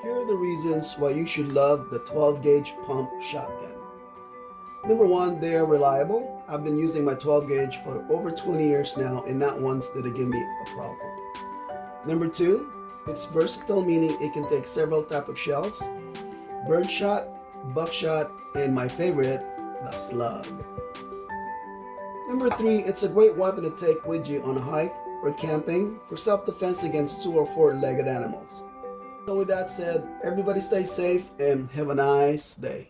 Here are the reasons why you should love the 12 gauge pump shotgun. Number one, they are reliable. I've been using my 12 gauge for over 20 years now and not once did it give me a problem. Number two, it's versatile, meaning it can take several types of shells: birdshot, buckshot, and my favorite, the slug. Number three, it's a great weapon to take with you on a hike or camping for self-defense against 2 or 4-legged animals. So with that said, everybody stay safe and have a nice day.